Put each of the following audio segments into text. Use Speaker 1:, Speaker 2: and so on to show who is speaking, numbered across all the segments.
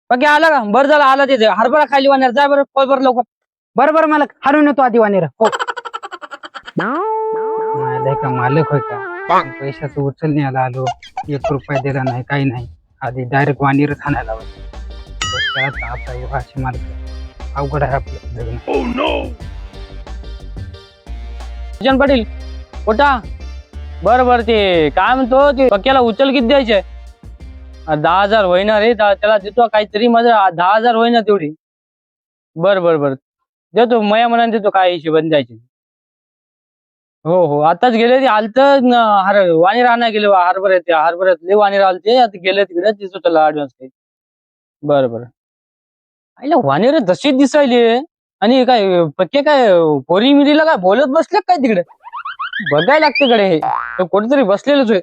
Speaker 1: बाकी आला का? बरं झालं आला तिथे. हरभरा खाली वाणार. जा बरं पळ बरं लवकर.
Speaker 2: बरोबर मला हरवून येतो आधी वानेर. हो
Speaker 3: माझा का मालक होय का पैशाचं उचल न्यायला आलो 1 रुपया दिला नाही काही नाही आधी डायरेक्ट वाणीर खाण्याला आता हे भाषे मालक अवघड आहे आपलं जगणं.
Speaker 1: किशन पाटील कोटा बरं बरं ते काय म्हणतो ते पक्याला उचल किती द्यायचे? 10,000 होईना रे. त्याला देतो काहीतरी माझं 10,000 होईना तेवढी. बरं बरं बरं देतो मया मनाने देतो काय हिशोबाने द्यायचे. हो हो आताच गेले ते आलत वाणीर आणायला गेले हरभऱ्यातले वाणीर आलते आता गेले तिकडे तिथं त्याला ऍडव्हान्स काही. बरं बरं आईला वाणीर तशीच दिसायले आणि काय पक्के काय पोरी मिरीला काय बोलत बसले काय तिकडे बघायला लागते कडे हे कुठेतरी बसलेलंच होय.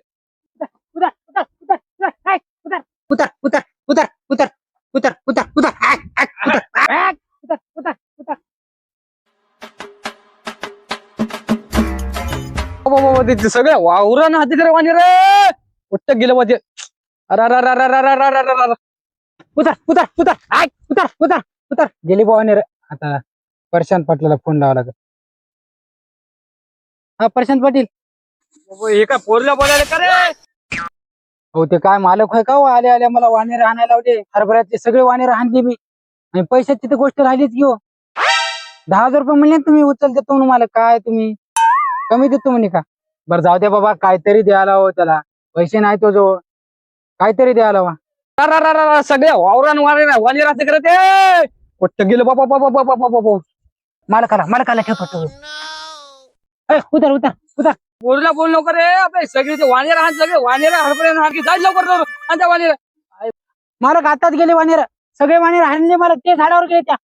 Speaker 2: उतर उतर उतर उतर उतर उतर उतर हाय, हाय, उतर, हाय, उतर उतर उतर.
Speaker 1: बाबा ते सगळ्या वावरान हाती करे वाणीर कुठं गेलं मध्ये. अरे
Speaker 2: उतर उतर उतर हाय, उतर उतर उतर. गेली बुवा वानेर.
Speaker 3: आता प्रशांत पाटलाला फोन लावा लागेल.
Speaker 2: हा प्रशांत पाटील.
Speaker 1: हे काय पोरल्या बोलायला करे.
Speaker 3: हो ते काय मालक होय का हो आले आले मला वाणीर आणायला लावले हरभऱ्याचे सगळे वाणीर आणले मी आणि पैशाची तर गोष्ट राहिलीच घेऊ 10,000 रुपये म्हणले ना तुम्ही उचल देतो म्हणून मला काय तुम्ही कमी देतो म्हणे का बरं जाऊ दे बाबा काहीतरी द्यायला हो त्याला पैसे नाही तो जवळ काहीतरी द्यायला हवा
Speaker 1: सगळ्या वावरान वाणीर असं करत कुठं गेलं बाबा बाबा बाबा बाबा बाबा.
Speaker 2: मालकाला ठेव फटो. उतर उतर उतर.
Speaker 1: पोरीला बोल लवकर रे आपले सगळे ते वाणीर आण सगळे वाणीर हरभऱ्यानं हात जाय लवकर जाऊ आणि त्या वाणीर.
Speaker 2: मालक आताच गेले वानेर. सगळे वानेर हाणले मला ते झाडावर गेले त्या.